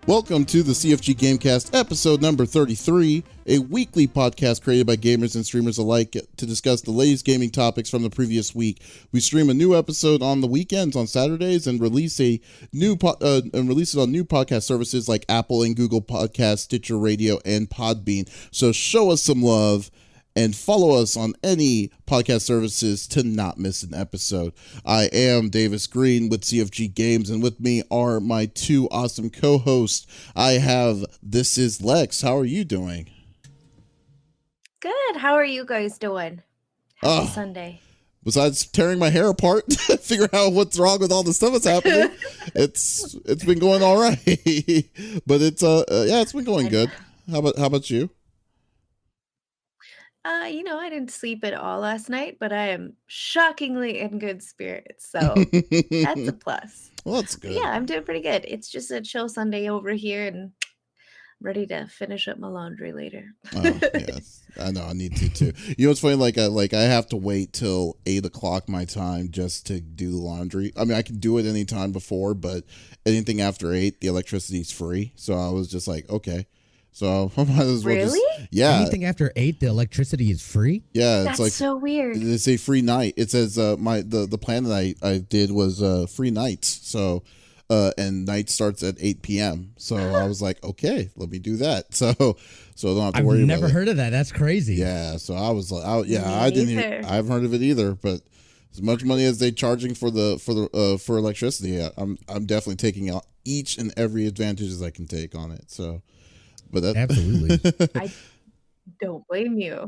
Welcome to the CFG Gamecast, episode number 33, a weekly podcast created by gamers and streamers alike to discuss the latest gaming topics from the previous week. We stream a new episode on the weekends on Saturdays and release it on new podcast services like Apple and Google Podcasts, Stitcher Radio, and Podbean. So show us some love and follow us on any podcast services to not miss an episode. I am Davis Green with CFG Games, and with me are my two awesome co-hosts. I have This Is Lex. How are you doing? Good. How are you guys doing? Happy Sunday. Besides tearing my hair apart, figure out what's wrong with all the stuff that's happening. It's been going all right, but it's been going good. How about you? I didn't sleep at all last night, but I am shockingly in good spirits, so that's a plus. Well, that's good. Yeah, I'm doing pretty good. It's just a chill Sunday over here, and I'm ready to finish up my laundry later. Oh, yes. I know, I need to too. You know what's funny? I have to wait till 8:00 my time just to do the laundry. I mean, I can do it any time before, but anything after 8, the electricity is free. So I was just like, okay. So I might as well really? Yeah. Anything after 8, the electricity is free? Yeah, that's like so weird. It's a free night. It says the plan that I did was free nights. So and night starts at 8 p.m. So I was like, okay, let me do that. So I don't have to worry about it. I've never heard of that. That's crazy. Yeah. So I was like, I haven't heard of it either. But as much money as they charging for electricity, I'm definitely taking out each and every advantage as I can take on it. So. But absolutely, I don't blame you.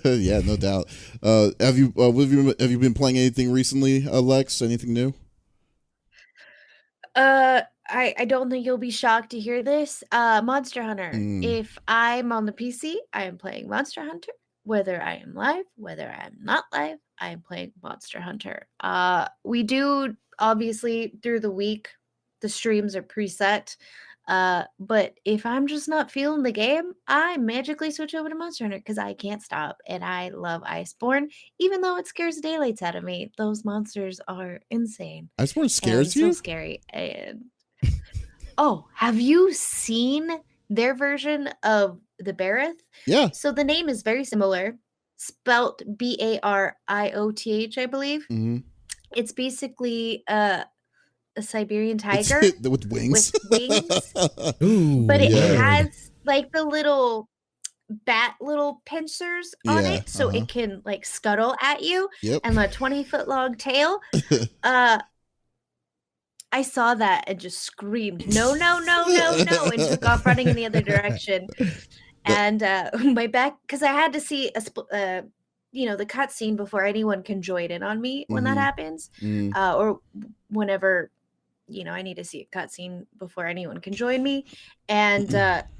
Yeah, no doubt. Have you been playing anything recently, Lex? Anything new? I don't think you'll be shocked to hear this. Monster Hunter. If I'm on the PC, I am playing Monster Hunter. Whether I am live, whether I'm not live, I am playing Monster Hunter. We do obviously through the week, the streams are preset. But if I'm just not feeling the game, I magically switch over to Monster Hunter because I can't stop. And I love Iceborne, even though it scares the daylights out of me. Those monsters are insane. Iceborne scares you? So scary. And have you seen their version of the Barith? Yeah. So the name is very similar, spelt Barioth, I believe. Mm-hmm. It's basically a Siberian tiger with wings. Ooh, but it has like the little pincers on it, so it can like scuttle at you. Yep. And the 20-foot long tail. I saw that and just screamed, no, and took off running in the other direction. And my back, because I had to see the cutscene before anyone can join in on me when that happens, or whenever. I need to see a cutscene before anyone can join me. And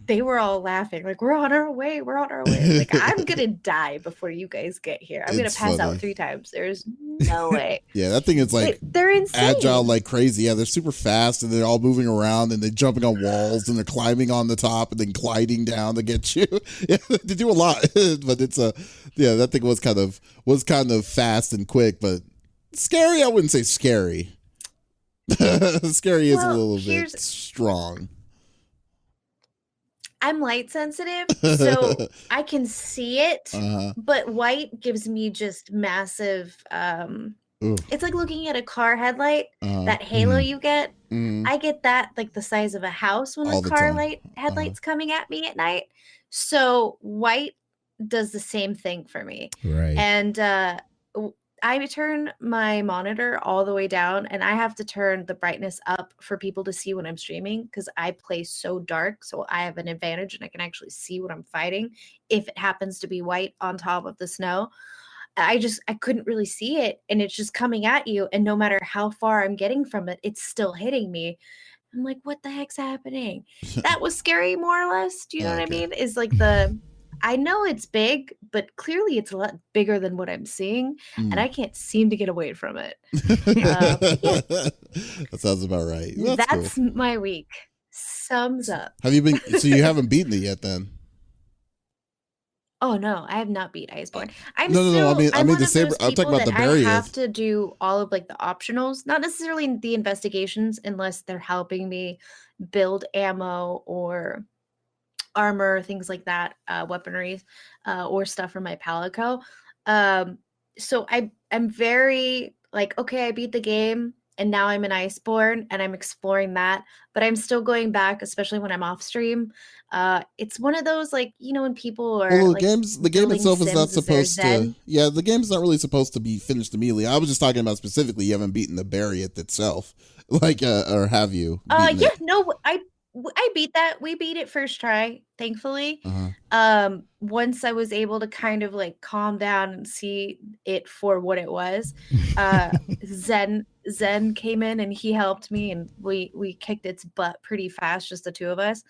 they were all laughing, like, we're on our way. Like, I'm going to die before you guys get here. I'm going to pass out 3 times. There's no way. Yeah, that thing is like they're insane. Agile like crazy. Yeah, they're super fast and they're all moving around and they're jumping on walls and they're climbing on the top and then gliding down to get you. Yeah, they do a lot. But that thing was kind of fast and quick, but scary. I wouldn't say scary. Scary is a little bit strong. I'm light sensitive, so I can see it, but white gives me just massive. It's like looking at a car headlight. That halo you get, I get that like the size of a house when the car headlights coming at me at night. So white does the same thing for me, right? And I turn my monitor all the way down, and I have to turn the brightness up for people to see when I'm streaming because I play so dark. So I have an advantage and I can actually see what I'm fighting if it happens to be white on top of the snow. I couldn't really see it, and it's just coming at you. And no matter how far I'm getting from it, it's still hitting me. I'm like, what the heck's happening? That was scary, more or less. Do you know what I mean? Is like I know it's big, but clearly it's a lot bigger than what I'm seeing, and I can't seem to get away from it. That sounds about right. That's cool. My week. Sums up. Have you been? So you haven't beaten it yet, then? Oh no, I have not beat Iceborne. I'm No. I still mean, I'm one the of saber. those I'm talking people about that the I have Barriers. to do all of like the optionals, not necessarily the investigations unless they're helping me build ammo or armor, things like that, weaponry, or stuff for my palico. Um, so I'm very like, okay, I beat the game and now I'm in Iceborne and I'm exploring that, but I'm still going back, especially when I'm off stream. It's one of those like, when people are Well, like the game building itself is not Sims as their supposed to. Zen. Yeah, the game's not really supposed to be finished immediately. I was just talking about specifically you haven't beaten the Barrier itself, like, or have you beaten Yeah, it? no, I beat that. We beat it first try, thankfully. Uh-huh. Once I was able to kind of like calm down and see it for what it was, uh, Zen came in and he helped me, and we kicked its butt pretty fast, just the two of us.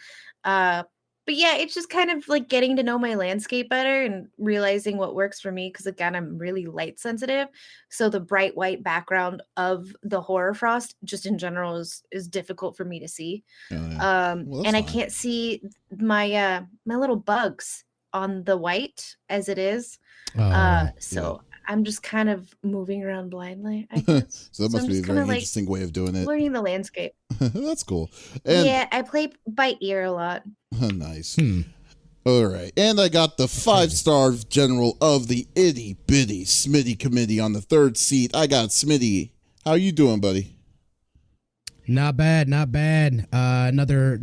Uh, but yeah, it's just kind of like getting to know my landscape better and realizing what works for me. Because again, I'm really light sensitive, so the bright white background of the horror frost just in general is difficult for me to see. Oh, yeah. Well, that's And I fine. can't see my little bugs on the white as it is. Oh, So I'm just kind of moving around blindly, I guess. So that So must I'm be a just kind very of like interesting way of doing it. learning the landscape. That's cool. And Yeah, I play by ear a lot. nice. All right. And I got the 5-star general of the itty bitty Smitty committee on the third seat. I got Smitty. How you doing, buddy? not bad, not bad. Another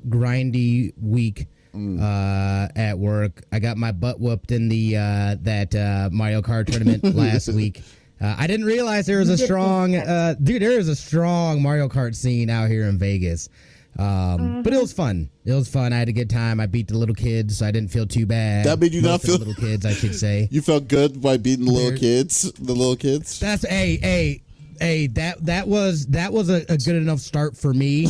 grindy week at work. I got my butt whooped in the that Mario Kart tournament last week. I didn't realize there was a strong dude. There is a strong Mario Kart scene out here in Vegas. But it was fun. It was fun. I had a good time. I beat the little kids, so I didn't feel too bad. That made you not Most of feel- the little kids, I should say. You felt good by beating the little kids? The little kids? That's that was a good enough start for me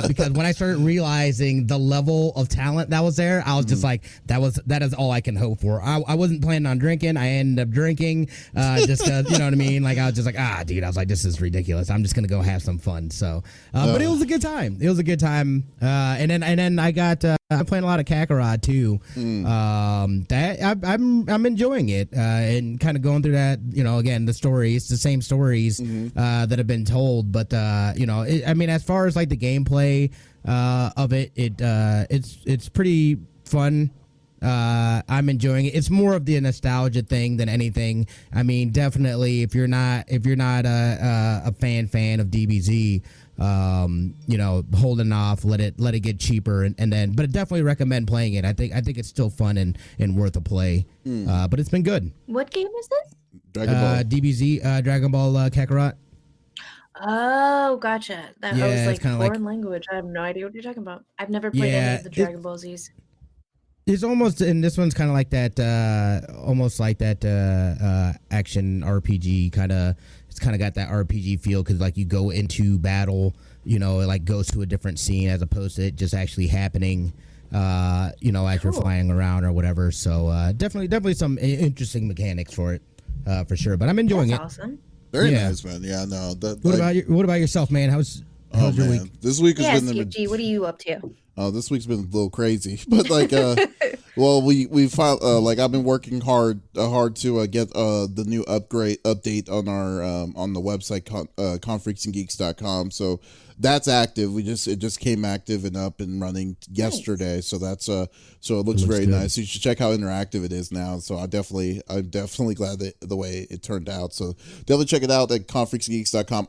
because when I started realizing the level of talent that was there, I was just like, that is all I can hope for. I wasn't planning on drinking. I ended up drinking just because, you know what I mean? Like I was just like, dude, I was like, this is ridiculous. I'm just gonna go have some fun. So, but it was a good time. It was a good time. And then I got I'm playing a lot of Kakarot too. That I'm enjoying it and kind of going through that. You know, again, the story. It's the same stories that have been told, but you know, I mean, as far as like the gameplay of it, it's pretty fun. I'm enjoying it. It's more of the nostalgia thing than anything. I mean, definitely, if you're not a fan of DBZ, you know, holding off, let it get cheaper, and then, but I definitely recommend playing it. I think it's still fun and worth a play. But it's been good. What game is this? Dragon Ball. DBZ, Dragon Ball Kakarot. Oh, gotcha. That Yeah, I was it's like kinda foreign language. I have no idea what you're talking about. I've never played any of the Dragon Ball Z's. It's almost, and this one's kind of like that, almost like that action RPG kind of. It's kind of got that RPG feel because like you go into battle, you know, it like goes to a different scene as opposed to it just actually happening, you know, as you're flying around or whatever. So definitely some interesting mechanics for it, for sure. But I'm enjoying That's it. awesome. Very yeah. nice, man. Yeah, no. What about yourself, man? How's your week? This week has Yeah, been CFG, what are you up to? this week's been a little crazy, but like, well, we filed, like I've been working hard to get the new update on our on the website confreaksandgeeks.com. So that's active. It just came active and up and running yesterday. So that's so it looks very good. nice. You should check how interactive it is now. So I'm definitely glad that the way it turned out. So definitely check it out at confreaksandgeeks.com.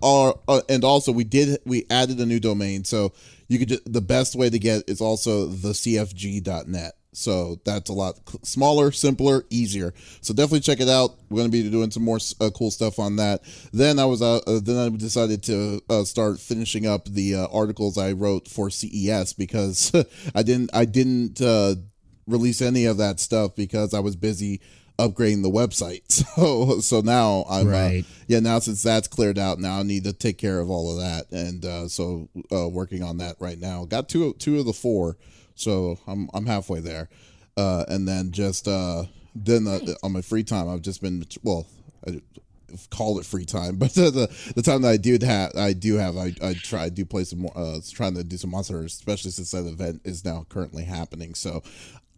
And also we added a new domain. So you could the best way to get is also the CFG.net. So that's a lot smaller, simpler, easier. So definitely check it out. We're going to be doing some more cool stuff on that. Then I decided to start finishing up the articles I wrote for CES because I didn't release any of that stuff because I was busy upgrading the website. So now I'm Right. now since that's cleared out, now I need to take care of all of that, and so working on that right now. Got two of the 4, so I'm halfway there, and then just on my free time I've just been I call it free time, but the time that I do play some more, trying to do some Monster Hunter, especially since that event is now currently happening. So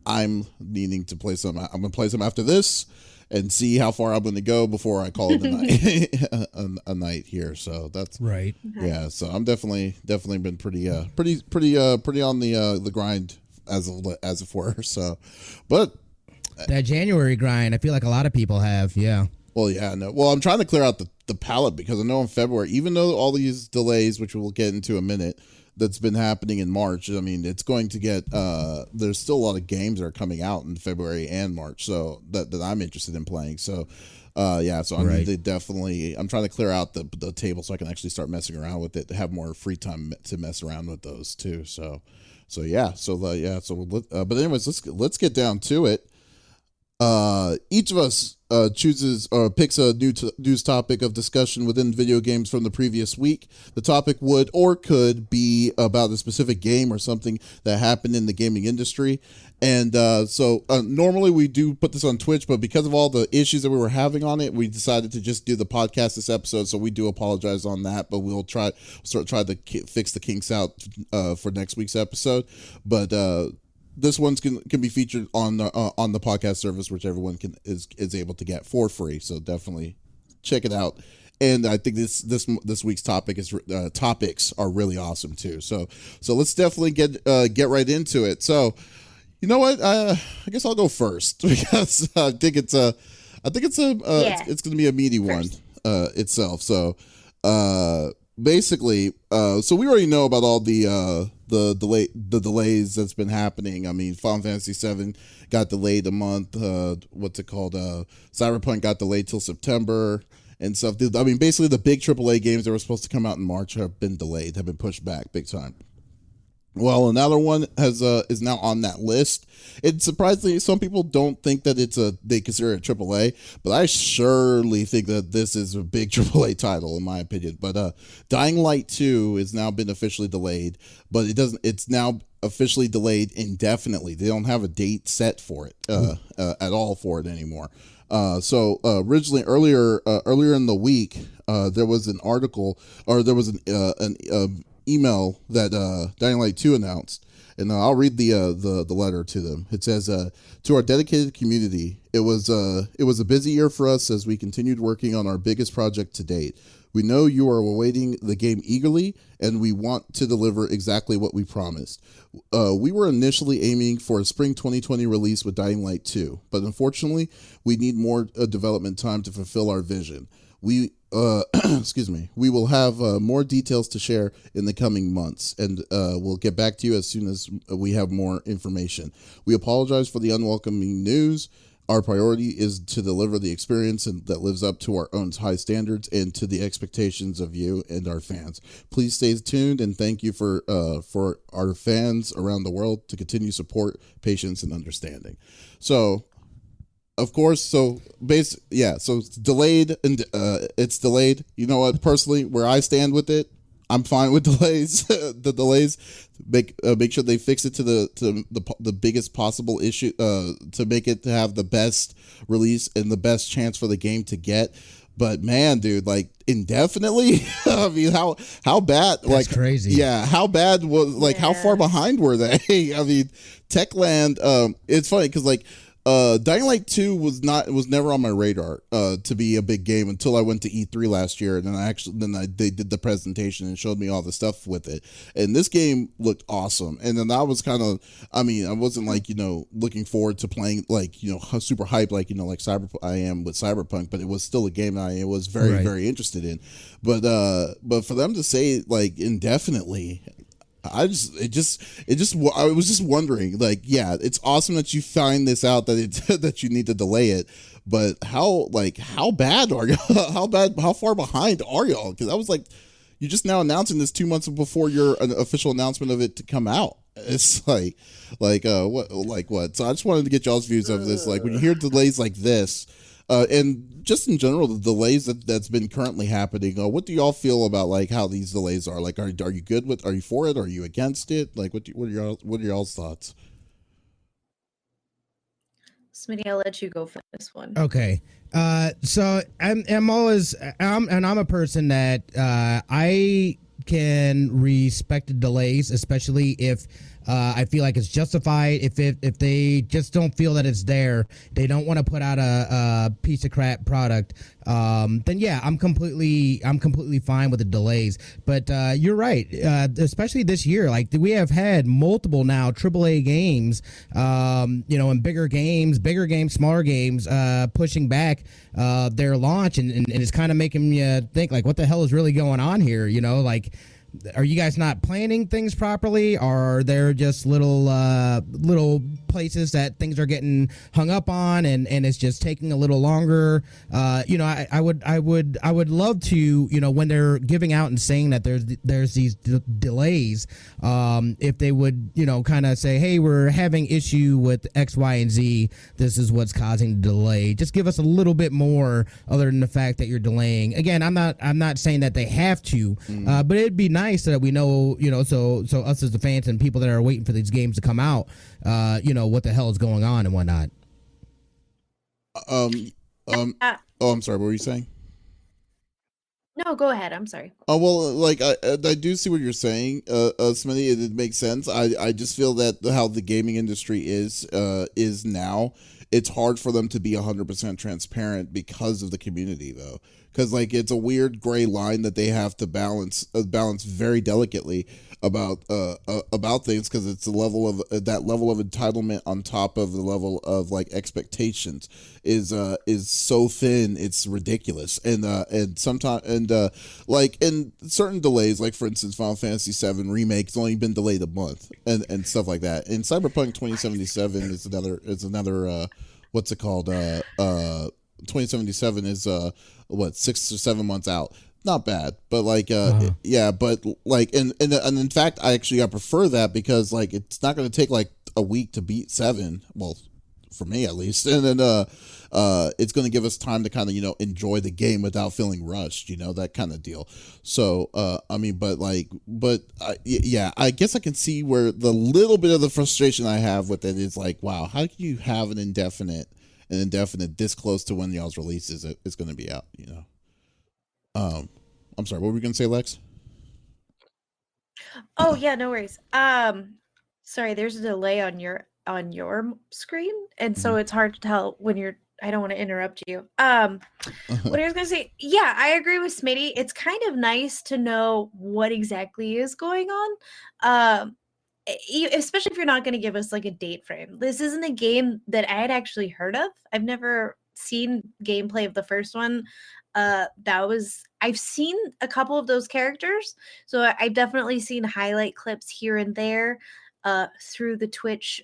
I'm needing to play some. I'm gonna play some after this and see how far I'm going to go before I call it a night. a night here. So that's right. Yeah. So I'm definitely been pretty on the grind as of were. So, but that January grind, I feel like a lot of people have. Yeah. Well, yeah, no. Well, I'm trying to clear out the palette because I know in February, even though all these delays, which we'll get into in a minute, that's been happening in March. I mean, it's going to get there's still a lot of games that are coming out in February and March, so that I'm interested in playing. So yeah, so I need to definitely, I'm trying to clear out the table so I can actually start messing around with it to have more free time to mess around with those too. So but anyways, let's get down to it. Each of us chooses or picks a news topic of discussion within video games from the previous week. The topic would or could be about a specific game or something that happened in the gaming industry. And so normally we do put this on Twitch, but because of all the issues that we were having on it, we decided to just do the podcast this episode. So we do apologize on that, but we'll try to fix the kinks out for next week's episode. But this one's can be featured on the podcast service, which everyone is able to get for free. So definitely check it out. And I think this week's topics are really awesome too. So let's definitely get right into it. So you know what? I guess I'll go first because I think it's going to be a meaty one itself. So basically, so we already know about all the delays that's been happening. I mean, Final Fantasy VII got delayed a month. What's it called? Cyberpunk got delayed till September and stuff. I mean, basically the big AAA games that were supposed to come out in March have been delayed, have been pushed back big time. Well, another one is now on that list. It's surprisingly, some people don't think that they consider it AAA, but I surely think that this is a big AAA title in my opinion. But Dying Light 2 has now been officially delayed, but it's now officially delayed indefinitely. They don't have a date set for it at all for it anymore. So originally earlier in the week, there was an article, or there was an email that Dying Light 2 announced, and I'll read the letter to them. It says, to our dedicated community, it was a busy year for us as we continued working on our biggest project to date. We know you are awaiting the game eagerly, and we want to deliver exactly what we promised. We were initially aiming for a spring 2020 release with Dying Light 2, but unfortunately, we need more development time to fulfill our vision. We will have more details to share in the coming months, and we'll get back to you as soon as we have more information. We apologize for the unwelcoming news. Our priority is to deliver the experience that lives up to our own high standards and to the expectations of you and our fans. Please stay tuned, and thank you for our fans around the world to continue support, patience, and understanding. So, of course, so it's delayed, and it's delayed. You know what? Personally, where I stand with it, I'm fine with delays. The delays make sure they fix it to the biggest possible issue to make it to have the best release and the best chance for the game to get. But man, dude, like indefinitely. I mean, how bad? That's like crazy. Yeah, how bad was how far behind were they? I mean, Techland. It's funny because Dying Light 2 was never on my radar to be a big game until I went to E3 last year, and then they did the presentation and showed me all the stuff with it. And this game looked awesome. And then I was kind of, I mean, I wasn't looking forward to playing super hype like I am with Cyberpunk, but it was still a game that I was very very interested in. But for them to say indefinitely, I was just wondering, it's awesome that you find this out that you need to delay it, but how bad are you? How far behind are y'all? Because I was you're just now announcing this 2 months before your official announcement of it to come out. It's what? So I just wanted to get y'all's views of this. When you hear delays like this, and just in general, the delays that's been currently happening, what do y'all feel about how these delays are? Are you good with? Are you for it? Are you against it? What are y'all's thoughts? Smitty, I'll let you go for this one. Okay. So I'm a person that I can respect the delays, especially if I feel like it's justified. If they just don't feel that it's there, they don't want to put out a piece of crap product. Then yeah, I'm completely fine with the delays. But you're right, especially this year. Like we have had multiple now AAA games, and bigger games, smaller games, pushing back their launch, and it's kind of making me think like, what the hell is really going on here? Like, are you guys not planning things properly, or are there just little places that things are getting hung up on, and it's just taking a little longer? I would love to, when they're giving out and saying that there's these delays, if they would, kind of say, hey, we're having issue with X, Y, and Z. This is what's causing the delay. Just give us a little bit more, other than the fact that you're delaying. Again, I'm not saying that they have to, but it'd be nice so that we know, so us as the fans and people that are waiting for these games to come out, what the hell is going on and whatnot. Oh, I'm sorry. What were you saying? No, go ahead. I'm sorry. Oh, well, like I do see what you're saying, Smitty. It makes sense. I just feel that how the gaming industry is now, it's hard for them to be 100% transparent because of the community, though. Because like it's a weird gray line that they have to balance very delicately about things, because it's the level of that level of entitlement on top of the level of like expectations is so thin, it's ridiculous. And sometimes like in certain delays, like for instance Final Fantasy VII remake has only been delayed a month and stuff like that. And Cyberpunk 2077 is another what's it called 2077 is 6 or 7 months out. Not bad, but like yeah, but like and in fact I prefer that, because like it's not going to take like a week to beat 7, well, for me at least, and then it's going to give us time to kind of enjoy the game without feeling rushed, that kind of deal. So yeah, I guess I can see where the little bit of the frustration I have with it is like, wow, how can you have an indefinite this close to when y'all's release is going to be out, I'm sorry, what were we going to say, Lex? Oh yeah, no worries. Sorry, there's a delay on your screen, and so it's hard to tell when you're. I don't want to interrupt you. What I was gonna say, yeah, I agree with Smitty. It's kind of nice to know what exactly is going on. Especially if you're not going to give us like a date frame. This isn't a game that I had actually heard of. I've never seen gameplay of the first one. I've seen a couple of those characters, so I've definitely seen highlight clips here and there through the Twitch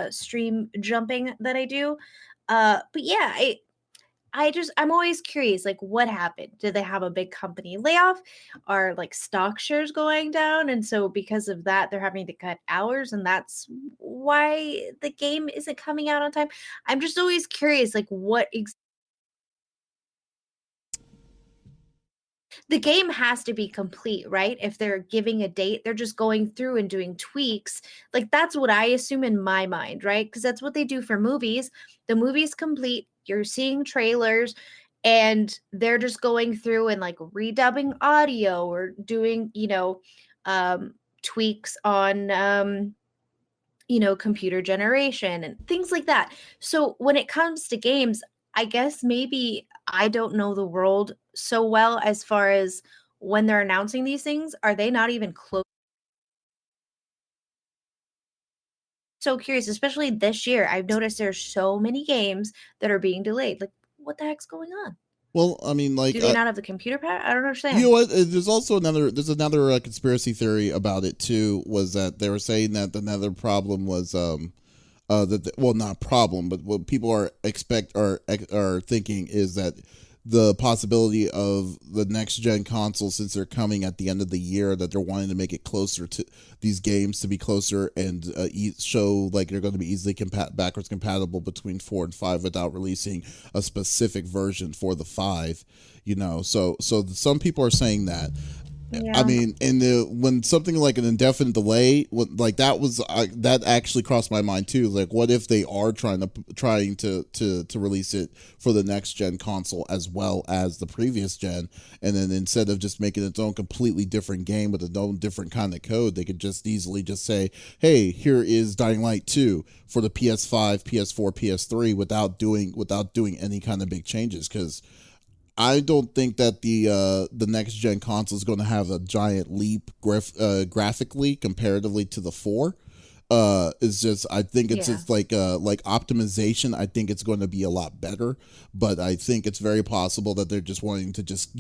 stream jumping that I do. But yeah, I'm always curious, like, what happened? Did they have a big company layoff? Are like stock shares going down? And so because of that, they're having to cut hours, and that's why the game isn't coming out on time. I'm just always curious, like, the game has to be complete, right? If they're giving a date, they're just going through and doing tweaks. Like, that's what I assume in my mind, right? Because that's what they do for movies. The movie's complete. You're seeing trailers, and they're just going through and like redubbing audio or doing, tweaks on, computer generation and things like that. So when it comes to games, I guess maybe I don't know the world so well as far as when they're announcing these things. Are they not even close? So curious, especially this year. I've noticed there's so many games that are being delayed. Like, what the heck's going on? Well, I mean, like, do they not have the computer part? I don't understand. You know what? There's also another conspiracy theory about it too. Was that they were saying that another problem was not problem, but what people are thinking is that the possibility of the next gen console, since they're coming at the end of the year, that they're wanting to make it closer to these games, to be closer and show like they're going to be easily backwards compatible between 4 and 5 without releasing a specific version for the 5. So some people are saying that. I Yeah. mean, when something like an indefinite delay, like that was that actually crossed my mind too. Like, what if they are trying to release it for the next gen console as well as the previous gen, and then instead of just making its own completely different game with its own different kind of code, they could just easily just say, "Hey, here is Dying Light 2 for the PS5, PS4, PS3," without doing any kind of big changes, because I don't think that the next gen console is going to have a giant leap graphically comparatively to the four. It's just I think it's Yeah. just like optimization. I think it's going to be a lot better, but I think it's very possible that they're just wanting to just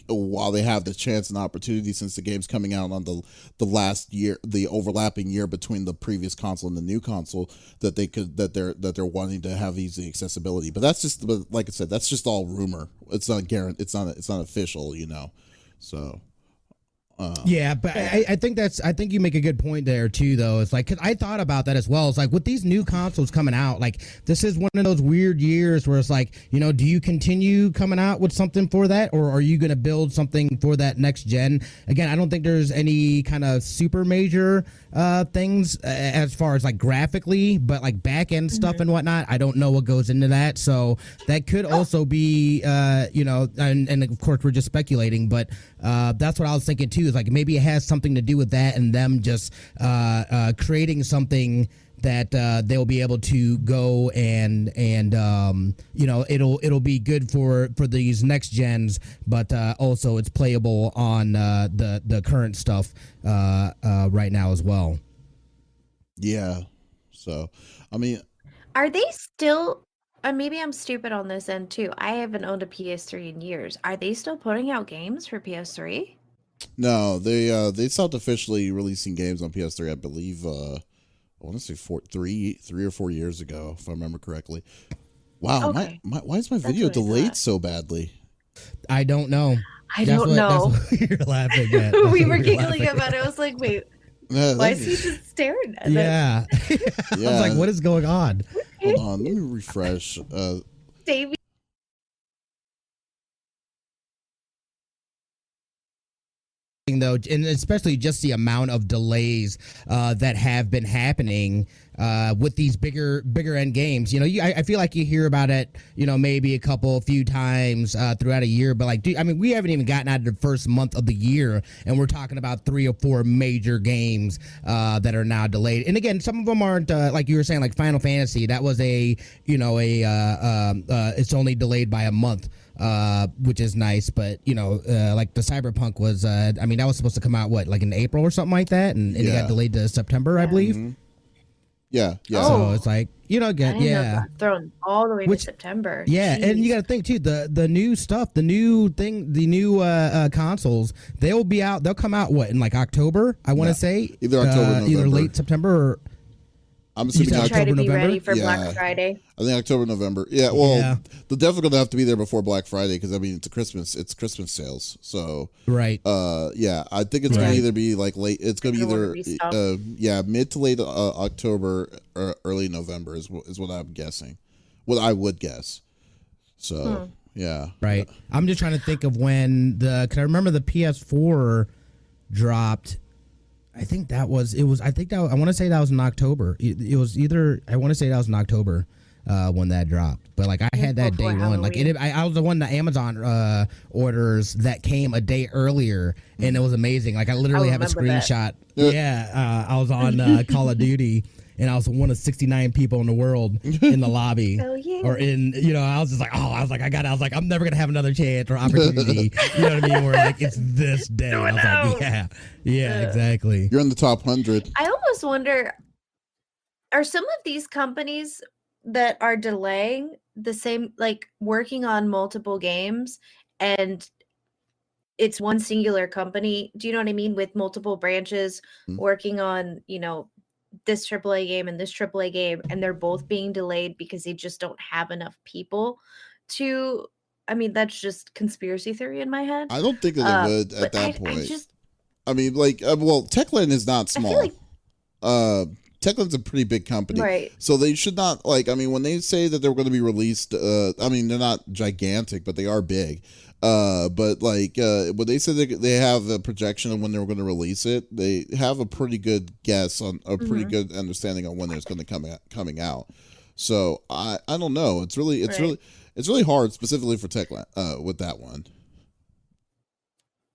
while they have the chance and opportunity, since the game's coming out on the last year, the overlapping year between the previous console and the new console, that they're wanting to have easy accessibility. But like I said, that's just all rumor. It's not guaranteed. It's not official. So. Yeah, but I think you make a good point there too, though. It's like, 'cause I thought about that as well. It's like with these new consoles coming out, like this is one of those weird years where it's like, do you continue coming out with something for that, or are you going to build something for that next gen? Again, I don't think there's any kind of super major things as far as like graphically, but like back end stuff and whatnot, I don't know what goes into that. So that could also be, and of course we're just speculating, but that's what I was thinking too. Is like maybe it has something to do with that and them just creating something that they'll be able to go and it'll be good for these next gens, but also it's playable on the current stuff right now as well. Yeah. So, I mean, Are they still? Maybe I'm stupid on this end too. I haven't owned a PS3 in years. Are they still putting out games for PS3? no, they stopped officially releasing games on PS3. I believe I want to say 3 or 4 years ago, if I remember correctly. Wow, Okay. why is my That's video what I delayed thought. so badly? I don't know. I don't know. That's what you're laughing at. That's We what were you're giggling laughing about at. it. I was like, wait, Yeah, why is he just staring at it? Yeah. I was like, what is going on? Hold on, let me refresh. Davies. Though, and especially just the amount of delays that have been happening with these bigger end games. I feel like you hear about it, maybe a few times throughout a year, but like, dude, I mean, we haven't even gotten out of the first month of the year, and we're talking about 3 or 4 major games that are now delayed. And again, some of them aren't like you were saying, like Final Fantasy. That was it's only delayed by a month. Which is nice, but like the Cyberpunk was, that was supposed to come out like in April or something like that, and it got delayed to September, I believe. Mm-hmm. Yeah. So it's like I didn't know that thrown all the way to September. Yeah, Jeez. and you got to think too, the new stuff, the new consoles, they'll be out. They'll come out in like October, I want to say, either October, November. either late September or. I'm assuming October, try to be November? ready for Black Friday. I think October, November. Yeah, well, they're definitely going to have to be there before Black Friday, because I mean it's Christmas sales. So right. Yeah, I think it's going to either be like late. It's going to be either mid to late October or early November is what I'm guessing. What I would guess. So yeah. Right. I'm just trying to think of when because I remember the PS4 dropped. I think I want to say that was in October. It was either, I want to say that was in October when that dropped. But like I had that day one. Like I was the one, the Amazon orders that came a day earlier, and it was amazing. Like I literally have a screenshot. Yeah, I was on Call of Duty, and I was one of 69 people in the world in the lobby. Oh, yeah. Or I was just like, I'm never gonna have another chance or opportunity. You know what I mean? Where like it's this day. I was like, yeah, exactly. You're in the top 100. I almost wonder, are some of these companies that are delaying the same, like working on multiple games, and it's one singular company? Do you know what I mean? With multiple branches working on, this AAA game and this AAA game, and they're both being delayed because they just don't have enough people to. I mean, that's just conspiracy theory in my head. I don't think that they would at that point. Techland is not small. Techland's a pretty big company, Right. so they should not like. I mean, when they say that they're going to be released, I mean, they're not gigantic, but they are big. But like when they said they have a projection of when they were going to release it, they have a pretty good guess on a pretty good understanding on when it's going to coming out. So I don't know. It's really hard specifically for Techland with that one.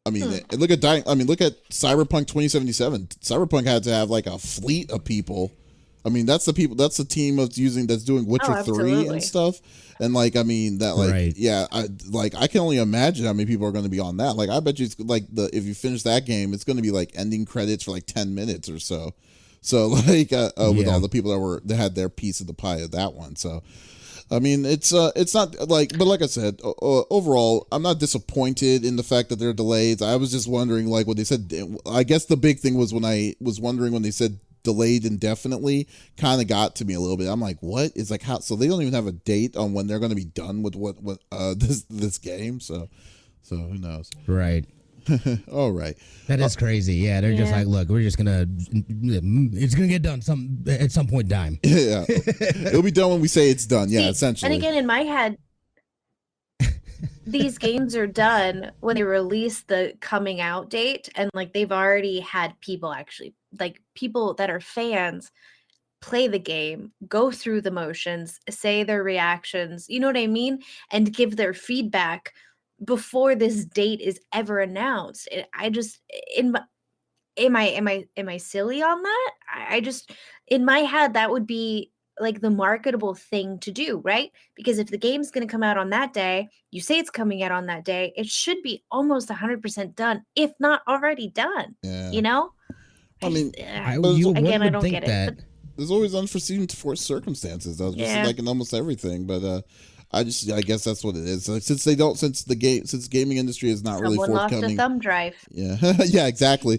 I mean, look at Cyberpunk 2077. Cyberpunk had to have like a fleet of people. I mean, that's the team that's doing Witcher 3 and stuff. And like, I mean, that like, Right. yeah, I can only imagine how many people are going to be on that. Like, I bet you it's like if you finish that game, it's going to be like ending credits for like 10 minutes or so. So like, with all the people that had their piece of the pie of that one. So, I mean, it's not like, but like I said, overall, I'm not disappointed in the fact that there are delays. I was just wondering, like, what they said. I guess the big thing was when I was wondering when they said delayed indefinitely, kind of got to me a little bit. I'm like, what is like how? So they don't even have a date on when they're going to be done with this game. So who knows? Right. All right. That is crazy. Yeah, they're just like, look, we're just it's gonna get done at some point in time. Yeah, it'll be done when we say it's done. Yeah, essentially. And again, in my head, these games are done when they release the coming out date, and like they've already had people that are fans play the game, go through the motions, say their reactions, you know what I mean, and give their feedback before this date is ever announced. I just am I silly on that? I just, in my head, that would be like the marketable thing to do, right? Because if the game's going to come out on that day, you say it's coming out on that day, it should be almost 100% done, if not already done. Yeah. You know? I mean, I don't get it. But there's always unforeseen circumstances. That's just like in almost everything. But I guess that's what it is. Like, since the gaming industry is not really forthcoming. Someone lost a thumb drive. Yeah, yeah, exactly.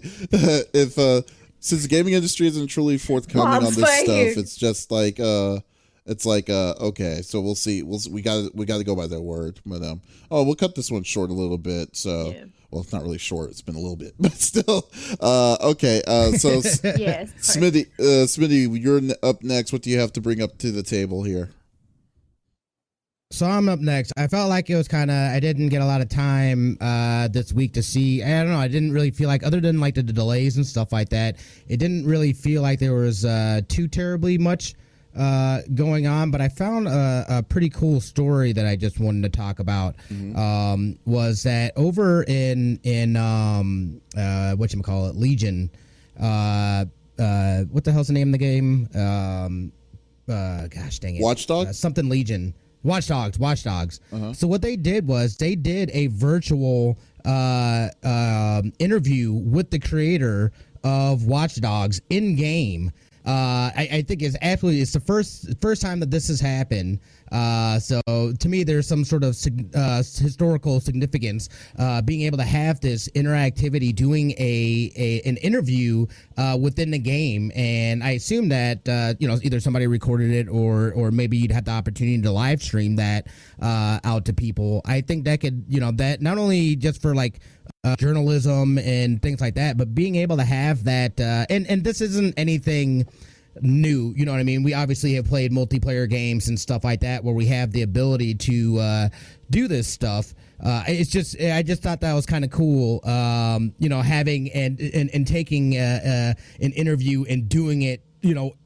Since the gaming industry isn't truly forthcoming on this stuff, it's just like okay, so we'll see. We got to go by their word. But we'll cut this one short a little bit. So. Yeah. Well, it's not really short. It's been a little bit, but still. Okay. So, yes, Smitty, you're up next. What do you have to bring up to the table here? So I'm up next. I felt like it was I didn't get a lot of time this week to see. I don't know. I didn't really feel like, other than like the delays and stuff like that, it didn't really feel like there was too terribly much going on. But I found a pretty cool story that I just wanted to talk about. Was that over in whatchamacallit, Legion, what the hell's the name of the game? Gosh dang it. Watch Dogs? Something Legion. Watch Dogs. So what they did was they did a virtual interview with the creator of Watch Dogs in game. I think it's the first time that this has happened. So to me, there's some sort of historical significance being able to have this interactivity, doing an interview within the game. And I assume that either somebody recorded it or maybe you'd have the opportunity to live stream that out to people. I think that could that not only just for like journalism and things like that, but being able to have that and this isn't anything new, you know what I mean? We obviously have played multiplayer games and stuff like that where we have the ability to do this stuff. I just thought that was kind of cool, having and taking an interview and doing it,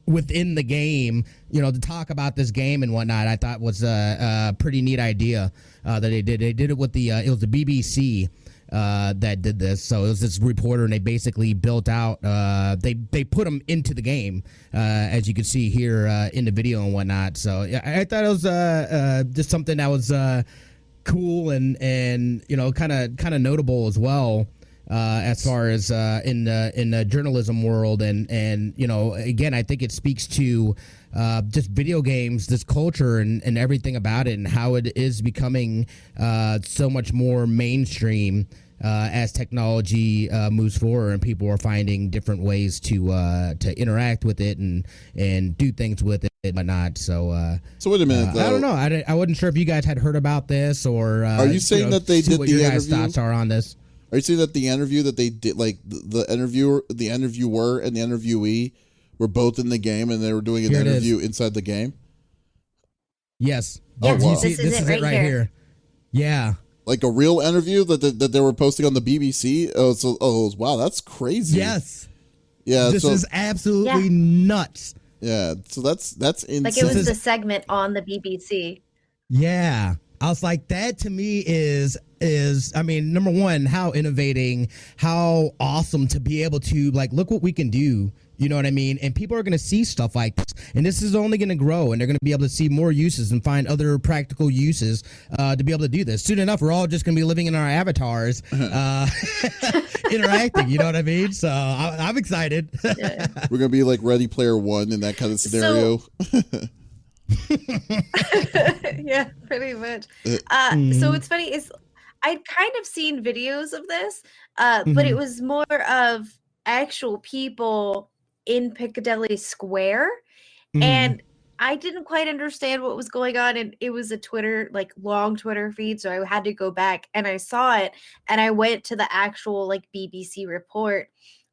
within the game, to talk about this game and whatnot. I thought was a pretty neat idea that they did. They did it with it was the BBC. That did this. So it was this reporter, and they basically built out. They put them into the game, as you can see here in the video and whatnot. So yeah, I thought it was just something that was cool and kind of notable as well. As far as in the journalism world, and again, I think it speaks to just video games, this culture and everything about it, and how it is becoming so much more mainstream as technology moves forward, and people are finding different ways to interact with it and do things with it and whatnot. So wait a minute. I don't know. I wasn't sure if you guys had heard about this, or are you saying that they did what the your interview? guys' thoughts are on this? Are you saying that the interview that they did, like the interviewer and the interviewee, were both in the game and they were doing an Here it interview inside the game? Yes. Oh, wow. You see, this is it right here. Yeah. Like a real interview that they were posting on the BBC? Wow, that's crazy. Yes. Yeah. This is absolutely nuts. Yeah. So that's insane. Like it was the segment on the BBC. Yeah. I was like, that to me is I mean, number one, how innovating, how awesome to be able to like, look what we can do. You know what I mean? And people are going to see stuff like this. And this is only going to grow. And they're going to be able to see more uses and find other practical uses to be able to do this. Soon enough, we're all just going to be living in our avatars, interacting. You know what I mean? So I'm excited. Yeah. We're going to be like Ready Player One in that kind of scenario. Yeah, pretty much. So what's funny is I'd kind of seen videos of this, but it was more of actual people in Piccadilly Square, and I didn't quite understand what was going on, and it was a Twitter, like long Twitter feed, so I had to go back and I saw it, and I went to the actual like BBC report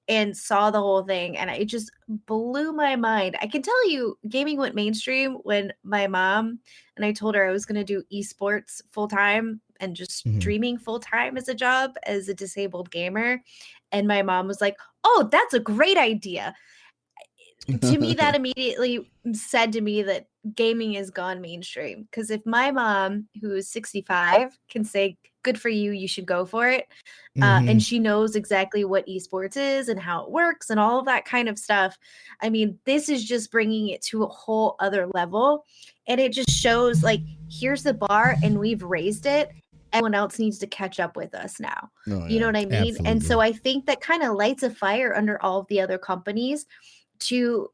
and saw the whole thing, and it just blew my mind. I can tell you, gaming went mainstream when my mom and I told her I was going to do esports full time and just streaming full time as a job as a disabled gamer, and my mom was like, "Oh, that's a great idea." To me, that immediately said to me that gaming has gone mainstream. Because if my mom, who is 65, can say, "Good for you, you should go for it," and she knows exactly what esports is and how it works and all of that kind of stuff, I mean, this is just bringing it to a whole other level. And it just shows, like, here's the bar and we've raised it. Everyone else needs to catch up with us now. You know what I mean? Absolutely. And so I think that kind of lights a fire under all of the other companies to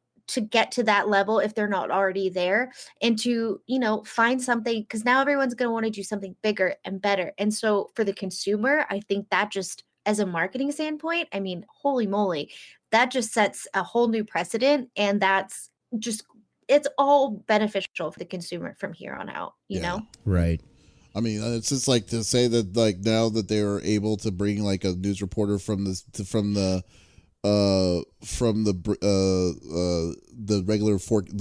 get to that level if they're not already there, and to, you know, find something, because now everyone's going to want to do something bigger and better. And so for the consumer, I think that just, as a marketing standpoint, I mean, holy moly, that just sets a whole new precedent, and that's just, it's all beneficial for the consumer from here on out, you know? Right. I mean, it's just like to say that, like, now that they are able to bring like a news reporter from the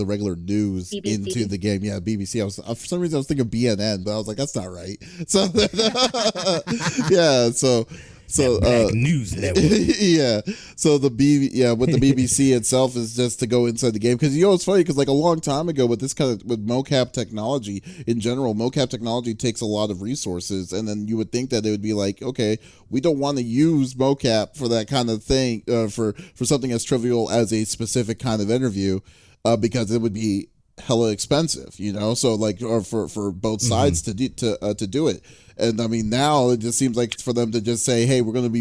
regular news BBC. into the game. Yeah, BBC. For some reason I was thinking BNN, but I was like, that's not right. So yeah, so news network. Yeah. So with the BBC itself is just to go inside the game, because, you know, it's funny because like a long time ago with this kind of with mocap technology in general, mocap technology takes a lot of resources, and then you would think that it would be like, okay, we don't want to use mocap for that kind of thing, for something as trivial as a specific kind of interview, because it would be hella expensive, you know. So like, or for both sides to do it. And I mean, now it just seems like for them to just say, hey, we'll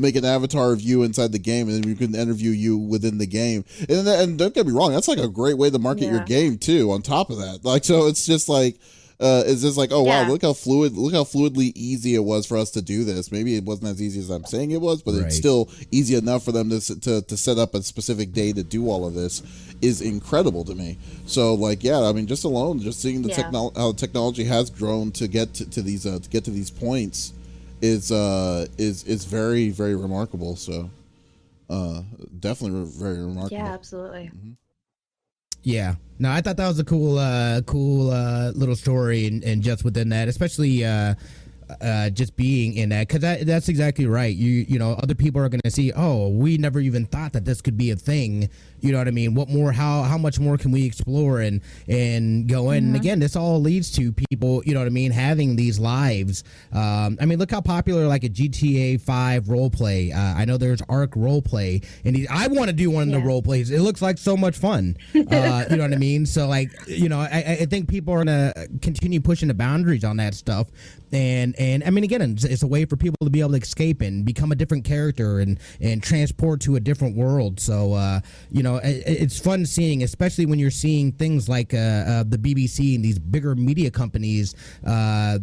make an avatar of you inside the game, and then we can interview you within the game. And don't get me wrong, that's like a great way to market your game too, on top of that. Like, so it's just like, it's just like, oh wow, look how fluidly easy it was for us to do this. Maybe it wasn't as easy as I'm saying it was, but it's still easy enough for them to set up a specific day to do all of this is incredible to me. So like, yeah, I mean, just seeing the how technology has grown to get to these points is very, very remarkable. So definitely very remarkable. Yeah, absolutely. Yeah. No, I thought that was a cool little story, and just within that, especially just being in that, because that's exactly right. You know, other people are going to see, oh, we never even thought that this could be a thing. You know what I mean? What more? How much more can we explore and go in? And again, this all leads to people, you know what I mean, having these lives. I mean, look how popular like a GTA 5 role play. I know there's Arc role play, and I want to do one of the role plays. It looks like so much fun. You know what I mean? So like, you know, I think people are gonna continue pushing the boundaries on that stuff. And I mean, again, it's a way for people to be able to escape and become a different character and transport to a different world. So, you know, it's fun seeing, especially when you're seeing things like the BBC and these bigger media companies. There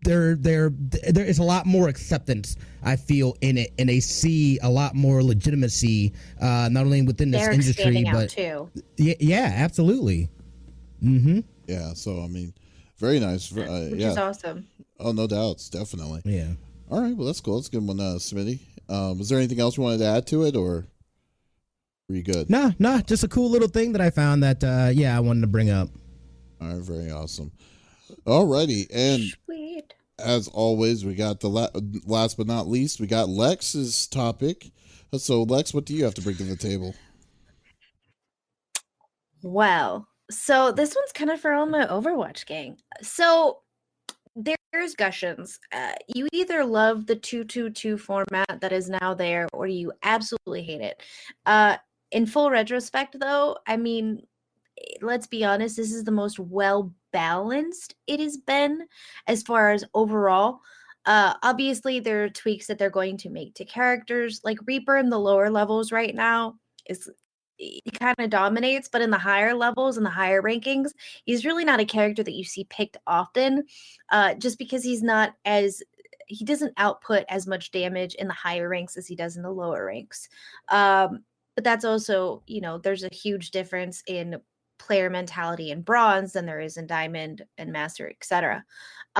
is a lot more acceptance, I feel, in it, and they see a lot more legitimacy, not only within this industry, but too. Yeah, absolutely. Yeah. So I mean, very nice. Which is awesome. Oh, no doubts, definitely. Yeah. All right. Well, that's cool. That's a good one, Smitty. Was there anything else you wanted to add to it, or? Were you good? No, just a cool little thing that I found that, I wanted to bring up. All right, very awesome. Alrighty, and Sweet. as always, we got the last but not least, we got Lex's topic. So, Lex, what do you have to bring to the table? Well, so this one's kind of for all my Overwatch gang. So there's discussions. You either love the 2-2-2 format that is now there, or you absolutely hate it. In full retrospect, though, I mean, let's be honest, this is the most well balanced it has been as far as overall. Obviously, there are tweaks that they're going to make to characters. Like Reaper in the lower levels right now is he kind of dominates, but in the higher levels and the higher rankings, he's really not a character that you see picked often, just because he doesn't output as much damage in the higher ranks as he does in the lower ranks. But that's also, there's a huge difference in player mentality in bronze than there is in diamond and master, etc.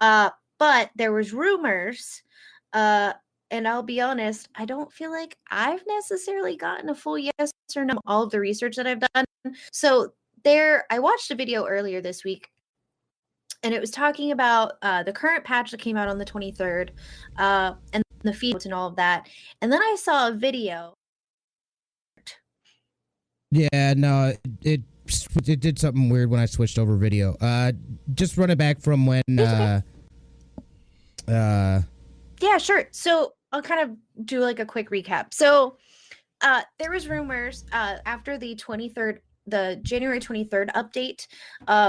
But there was rumors, and I'll be honest, I don't feel like I've necessarily gotten a full yes or no all of the research that I've done. So I watched a video earlier this week, and it was talking about the current patch that came out on the 23rd, and the feeds and all of that. And then I saw a video. Yeah, no, it did something weird when I switched over video. Just run it back from when. Yeah, sure. So I'll kind of do like a quick recap. So there was rumors after the January 23rd update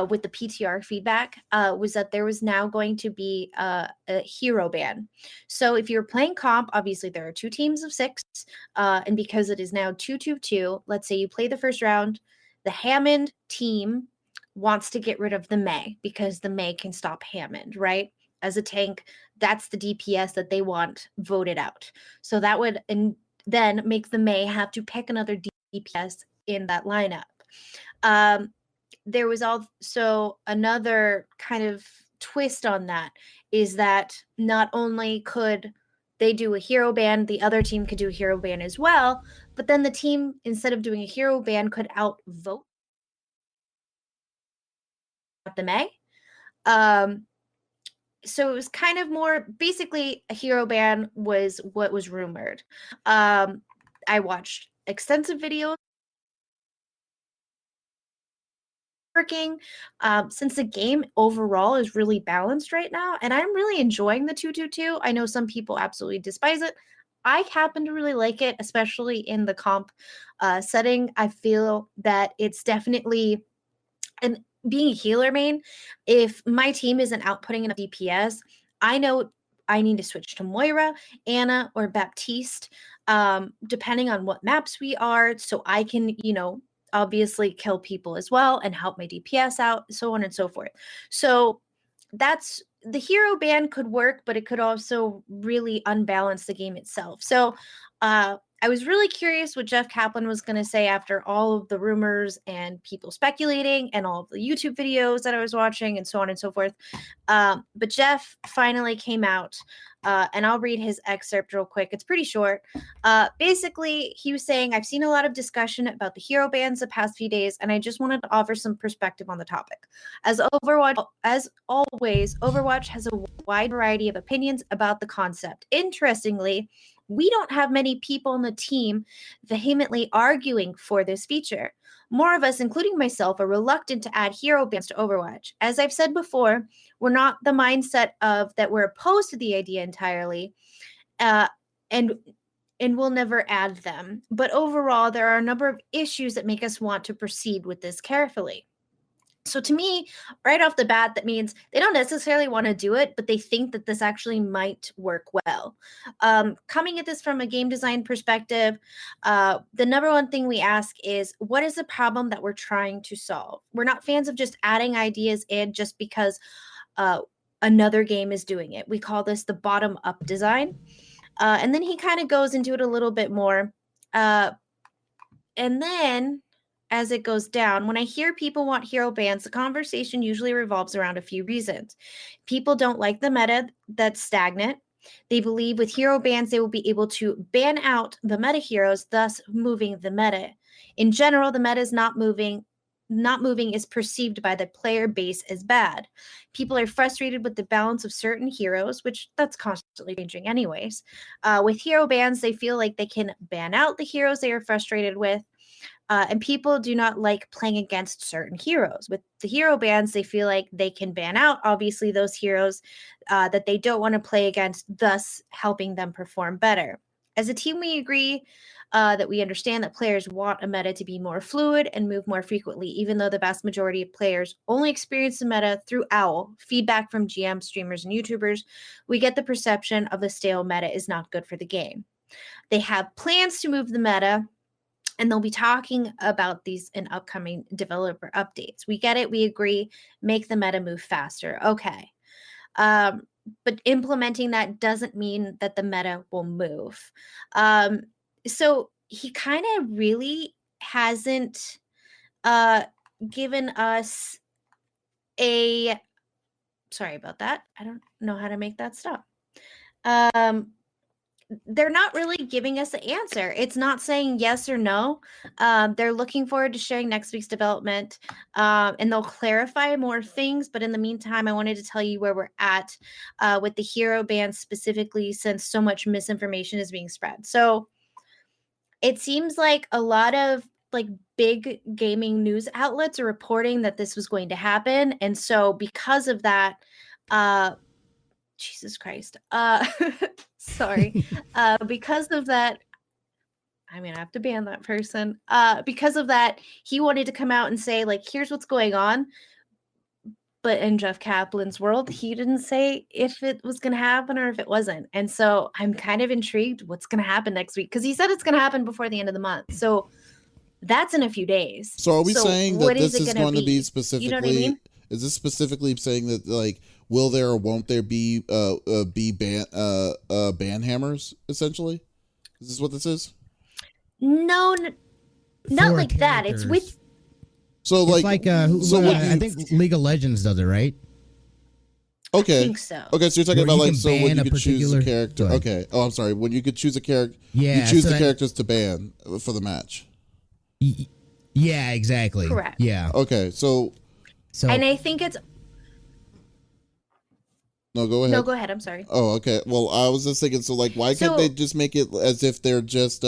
with the PTR feedback was that there was now going to be a hero ban. So if you're playing comp, obviously there are 2 teams of 6, and because it is now 2-2-2, let's say you play the first round, the Hammond team wants to get rid of the Mei because the Mei can stop Hammond, right? As a tank, that's the DPS that they want voted out. So that would then make the Mei have to pick another DPS in that lineup. There was also another kind of twist on that, is that not only could they do a hero ban, the other team could do a hero ban as well, but then the team, instead of doing a hero ban, could outvote the Mei. So it was kind of more, basically a hero ban was what was rumored. I watched extensive videos working since the game overall is really balanced right now, and I'm really enjoying the 2-2-2. I know some people absolutely despise it. I happen to really like it, especially in the comp setting. I feel that it's definitely, and being a healer main, if my team isn't outputting enough DPS, I know I need to switch to Moira, Anna, or Baptiste, depending on what maps we are, so I can, obviously kill people as well and help my DPS out, so on and so forth. So that's the hero ban could work, but it could also really unbalance the game itself. So I was really curious what Jeff Kaplan was going to say after all of the rumors and people speculating and all of the YouTube videos that I was watching and so on and so forth. But Jeff finally came out, and I'll read his excerpt real quick. It's pretty short. Basically, he was saying, I've seen a lot of discussion about the hero bans the past few days, and I just wanted to offer some perspective on the topic. As always, Overwatch has a wide variety of opinions about the concept. Interestingly, we don't have many people on the team vehemently arguing for this feature. More of us, including myself, are reluctant to add hero bans to Overwatch. As I've said before, we're not the mindset of that we're opposed to the idea entirely, and we'll never add them. But overall, there are a number of issues that make us want to proceed with this carefully. So to me, right off the bat, that means they don't necessarily want to do it, but they think that this actually might work well. Coming at this from a game design perspective, the number one thing we ask is, what is the problem that we're trying to solve? We're not fans of just adding ideas in just because another game is doing it. We call this the bottom-up design. And then he kind of goes into it a little bit more. And then as it goes down, when I hear people want hero bans, the conversation usually revolves around a few reasons. People don't like the meta that's stagnant. They believe with hero bans, they will be able to ban out the meta heroes, thus moving the meta. In general, the meta is not moving. Not moving is perceived by the player base as bad. People are frustrated with the balance of certain heroes, which that's constantly changing anyways. With hero bans, they feel like they can ban out the heroes they are frustrated with. And people do not like playing against certain heroes. With the hero bans, they feel like they can ban out, obviously, those heroes that they don't want to play against, thus helping them perform better. As a team, we agree that we understand that players want a meta to be more fluid and move more frequently, even though the vast majority of players only experience the meta through OWL. Feedback from GMs, streamers, and YouTubers, we get the perception of the stale meta is not good for the game. They have plans to move the meta, and they'll be talking about these in upcoming developer updates. We get it. We agree. Make the meta move faster. Okay. But implementing that doesn't mean that the meta will move. So he kind of really hasn't given us a... Sorry about that. I don't know how to make that stop. They're not really giving us an answer. It's not saying yes or no. They're looking forward to sharing next week's development, and they'll clarify more things. But in the meantime, I wanted to tell you where we're at with the hero ban specifically, since so much misinformation is being spread. So it seems like a lot of like big gaming news outlets are reporting that this was going to happen. And so because of that, Jesus Christ. Sorry. Because of that, I mean, I have to ban that person. Because of that, he wanted to come out and say, like, here's what's going on. But in Jeff Kaplan's world, he didn't say if it was going to happen or if it wasn't. And so I'm kind of intrigued what's going to happen next week, because he said it's going to happen before the end of the month. So that's in a few days. So are we saying that this is going to be specifically, you know what I mean? Is this specifically saying that, like, will there or won't there be ban hammers, essentially? Is this what this is? No, not like that. It's with... So like, I think League of Legends does it, right? Okay. I think so. Okay, so you're talking about, like, so when you could choose a particular character. Okay. Oh, I'm sorry. When you could choose a character, Yeah, you choose so the characters to ban for the match. Yeah, exactly. Correct. Yeah. Okay, so And I think it's... No, go ahead. No, go ahead. I'm sorry. Oh, okay. Well, I was just thinking, so like, why can't they just make it as if they're just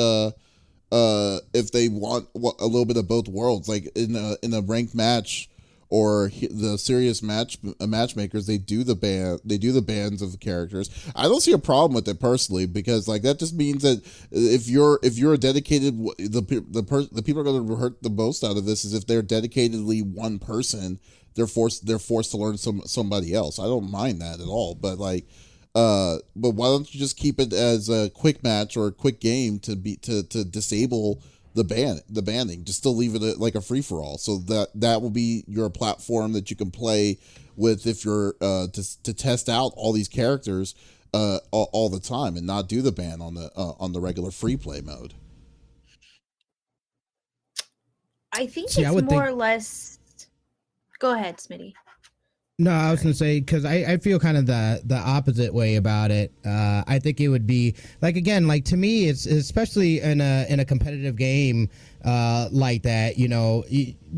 if they want a little bit of both worlds, like in a ranked match or the serious matchmakers, they do the bans of the characters. I don't see a problem with it personally, because like that just means that if you're a dedicated, the people are going to hurt the most out of this is if they're dedicatedly one person. They're forced to learn somebody else. I don't mind that at all, but like, but why don't you just keep it as a quick match or a quick game to disable the banning? Just still leave it like a free for all, so that will be your platform that you can play with if you're to test out all these characters all the time, and not do the ban on the regular free play mode. I think it's more or less. Go ahead, Smitty. No, I was going to say, because I feel kind of the opposite way about it. I think it would be like, again, like to me, it's especially in a competitive game like that, you know,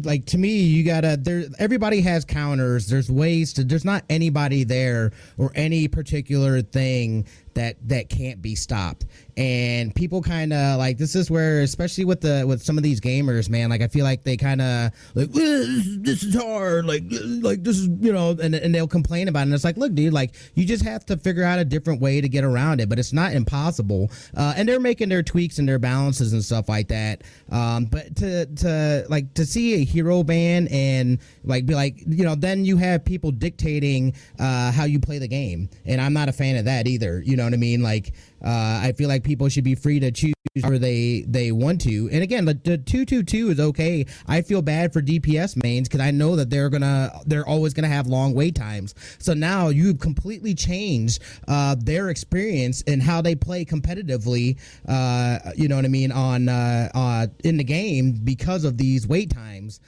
like to me, you gotta, everybody has counters. There's ways to, there's not anybody there or any particular thing that can't be stopped. And people kind of like, this is where, especially with some of these gamers, man, like I feel like they kind of like, this is hard, like this is, you know, and they'll complain about it. And it's like, look, dude, like you just have to figure out a different way to get around it, but it's not impossible. And they're making their tweaks and their balances and stuff like that. But to see a hero ban and like be like, you know, then you have people dictating how you play the game, and I'm not a fan of that either. You know what I mean? Like I feel like people should be free to choose where they want to. And again, the 2-2-2 is okay. I feel bad for DPS mains because I know that they're always gonna have long wait times. So now you've completely changed their experience and how they play competitively. You know what I mean? On in the game because of these wait times.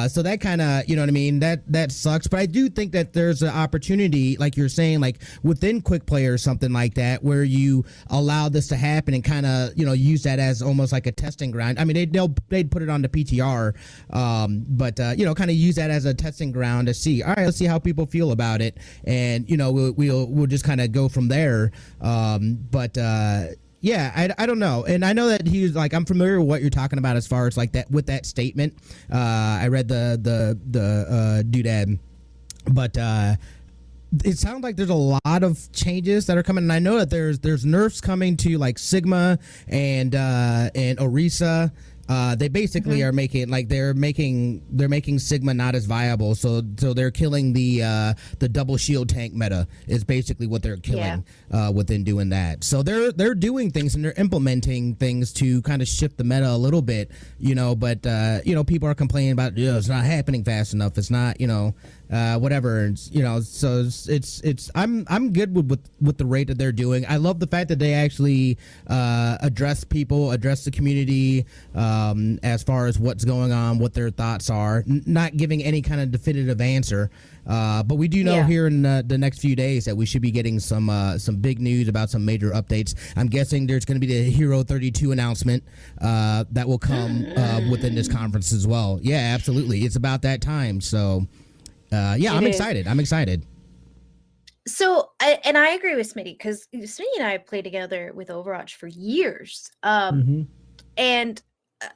So that kind of, you know what I mean, that sucks. But I do think that there's an opportunity, like you're saying, like within quick play or something like that, where you allow this to happen and kind of, you know, use that as almost like a testing ground. I mean, they'd put it on the PTR, but you know, kind of use that as a testing ground to see, all right, let's see how people feel about it, and you know, we'll just kind of go from there. Yeah, I don't know. And I know that he was like, I'm familiar with what you're talking about as far as like that with that statement. I read the doodad, but it sounds like there's a lot of changes that are coming. And I know that there's nerfs coming to like Sigma and Orisa. They basically are making like they're making Sigma not as viable, so they're killing the double shield tank meta is basically what they're killing within doing that. So they're doing things and they're implementing things to kind of shift the meta a little bit, you know. But you know, people are complaining about, you know, it's not happening fast enough. It's not, you know, whatever. And, you know, so it's I'm good with the rate that they're doing. I love the fact that they actually address the community. As far as what's going on, what their thoughts are, not giving any kind of definitive answer. But we do know here in the next few days that we should be getting some big news about some major updates. I'm guessing there's going to be the Hero 32 announcement that will come within this conference as well. Yeah, absolutely. It's about that time. So, I'm excited. So, and I agree with Smitty, because Smitty and I played together with Overwatch for years. And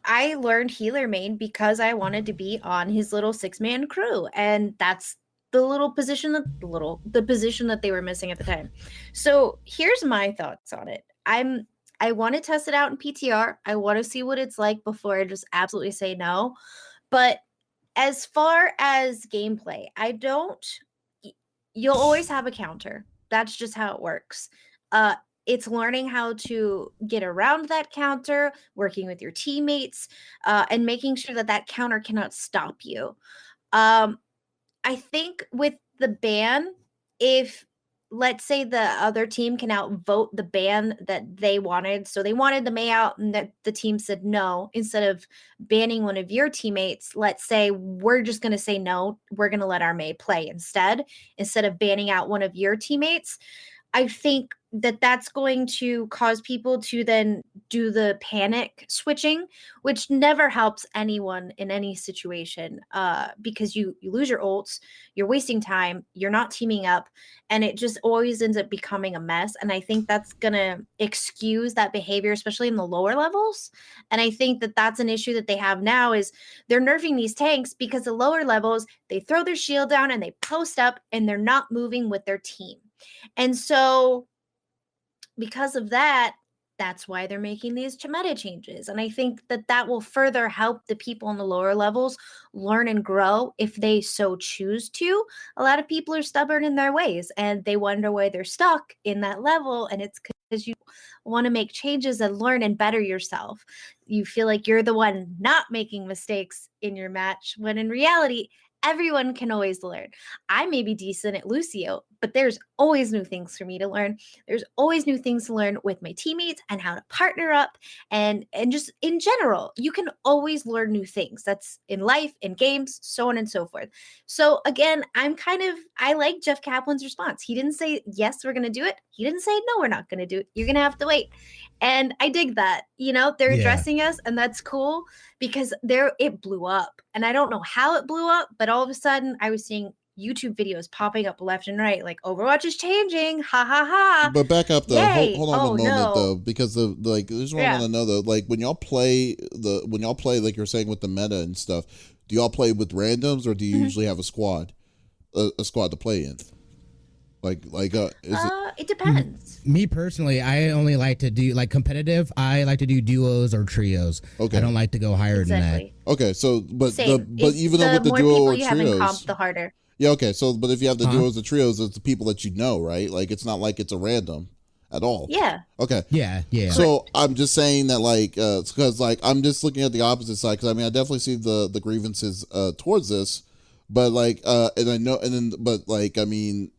I learned healer main because I wanted to be on his little 6-man crew, and that's the position that they were missing at the time. So here's my thoughts on it. I want to test it out in PTR. I want to see what it's like before I just absolutely say no. But as far as gameplay, you'll always have a counter. That's just how it works. It's learning how to get around that counter, working with your teammates, and making sure that counter cannot stop you. I think with the ban, if let's say the other team can outvote the ban that they wanted, so they wanted the Mei out and that the team said no, instead of banning one of your teammates, let's say we're just going to say no, we're going to let our Mei play instead of banning out one of your teammates. I think that's going to cause people to then do the panic switching, which never helps anyone in any situation, because you lose your ults, you're wasting time, you're not teaming up, and it just always ends up becoming a mess. And I think that's going to excuse that behavior, especially in the lower levels. And I think that's an issue that they have now is they're nerfing these tanks because the lower levels, they throw their shield down and they post up and they're not moving with their team. And so because of that, that's why they're making these meta changes. And I think that will further help the people in the lower levels learn and grow if they so choose to. A lot of people are stubborn in their ways and they wonder why they're stuck in that level. And it's because you want to make changes and learn and better yourself. You feel like you're the one not making mistakes in your match, when in reality, everyone can always learn. I may be decent at Lucio, but there's always new things for me to learn. There's always new things to learn with my teammates and how to partner up, and just in general, you can always learn new things. That's in life, in games, so on and so forth. So again, I like Jeff Kaplan's response. He didn't say, yes, we're going to do it. He didn't say, no, we're not going to do it. You're going to have to wait. And I dig that, they're addressing us, and that's cool because it blew up, and I don't know how it blew up, but all of a sudden I was seeing YouTube videos popping up left and right, like Overwatch is changing, ha ha ha. But back up though, hold on a moment though, because this is what I want to know though. Like when y'all play like you're saying with the meta and stuff, do y'all play with randoms or do you usually have a squad to play in? It depends. Me personally, I only like to do competitive. I like to do duos or trios. Okay. I don't like to go higher than that. Okay, so but even though with the more duo people or you trios, have in comp, the harder. Yeah, okay. So but if you have the duos or trios, it's the people that you know, right? Like it's not like it's a random at all. Yeah. Okay. Yeah. So I'm just saying that because I'm just looking at the opposite side, because I mean I definitely see the grievances towards this, but and I know, and then but I mean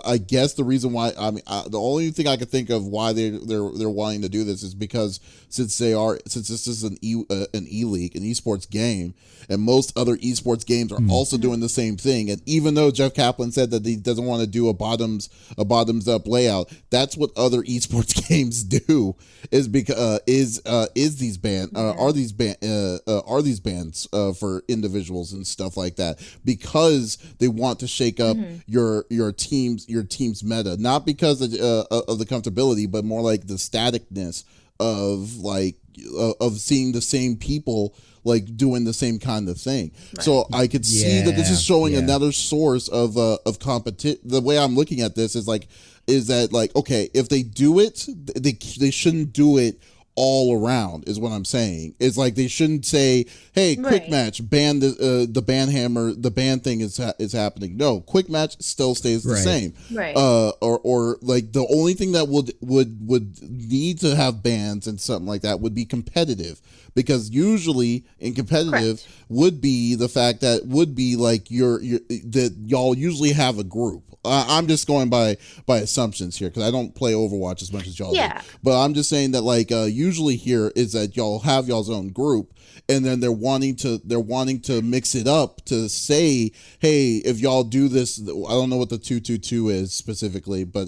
I guess the reason why, the only thing I could think of why they're wanting to do this is because since this is an e-league, an esports game, and most other esports games are also doing the same thing. And even though Jeff Kaplan said that he doesn't want to do a bottoms up layout, that's what other esports games do. Is because these bands for individuals and stuff like that, because they want to shake up your team's meta, not because of the comfortability, but more like the staticness of seeing the same people like doing the same kind of thing. Right. So I could see that this is showing another source of competition. The way I'm looking at this is that like, okay, if they do it, they shouldn't do it all around, is what I'm saying. It's like they shouldn't say, hey, quick match, ban the ban hammer, the ban thing is happening. No, quick match still stays the same. Right. Or like the only thing that would need to have bans and something like that would be competitive, because usually in competitive would be the fact that would be like that y'all usually have a group. I'm just going by assumptions here because I don't play Overwatch as much as y'all do. But I'm just saying that like usually here is that y'all have y'all's own group, and then they're wanting to mix it up to say, hey, if y'all do this, I don't know what the 2-2-2 is specifically, but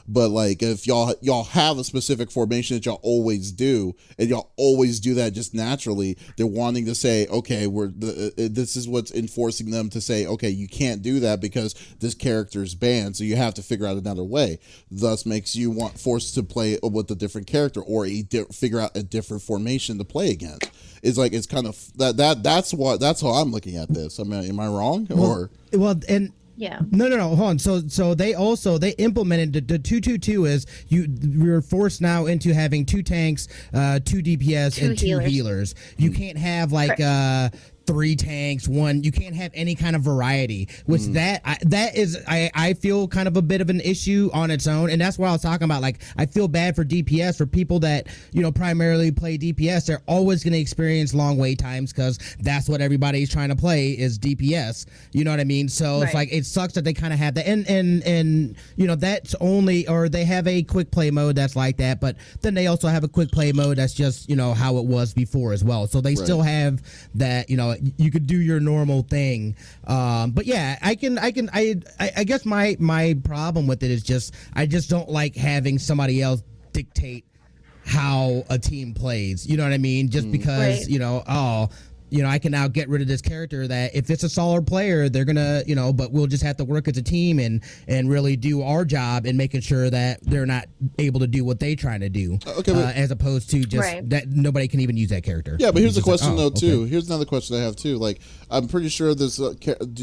like if y'all have a specific formation that y'all always do, and y'all always do that just naturally, they're wanting to say, okay, this is what's enforcing them to say, okay, you can't do that because this character's banned, so you have to figure out another way. Thus makes you forced to play with a different character or figure out a different formation to play against. It's like, it's kind of that's how I'm looking at this. I mean, am I wrong? No. Hold on. So they implemented the 2-2-2 is you're forced now into having 2 tanks, 2 DPS, and 2 healers. You can't have like 3 tanks, 1. You can't have any kind of variety. Which I feel kind of a bit of an issue on its own, and that's what I was talking about. Like, I feel bad for DPS, for people that primarily play DPS. They're always going to experience long wait times because that's what everybody's trying to play is DPS. You know what I mean? So it's like, it sucks that they kind of have that, and that's only, or they have a quick play mode that's like that, but then they also have a quick play mode that's just how it was before as well. So they still have that. You could do your normal thing, but yeah, I guess my problem with it is just I just don't like having somebody else dictate how a team plays. You know what I mean? Just because I can now get rid of this character that if it's a solid player, they're gonna, but we'll just have to work as a team and really do our job in making sure that they're not able to do what they're trying to do. As opposed to just that nobody can even use that character. Yeah, but here's the question too. Here's another question I have too. Like, I'm pretty sure there's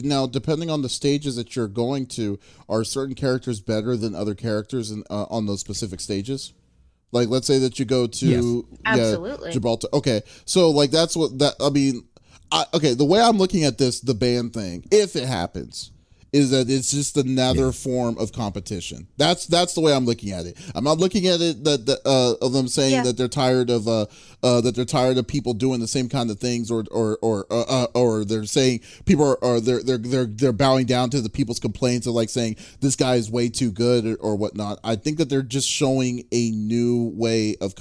now, depending on the stages that you're going to, are certain characters better than other characters on those specific stages? Like, let's say that you go to Gibraltar. Okay, so like that's what that. I mean, the way I'm looking at this, the ban thing, if it happens, is that it's just another form of competition. That's the way I'm looking at it. I'm not looking at it of them saying that they're tired of people doing the same kind of things, or they're saying people are they're bowing down to the people's complaints of like saying this guy is way too good or whatnot. I think that they're just showing a new way of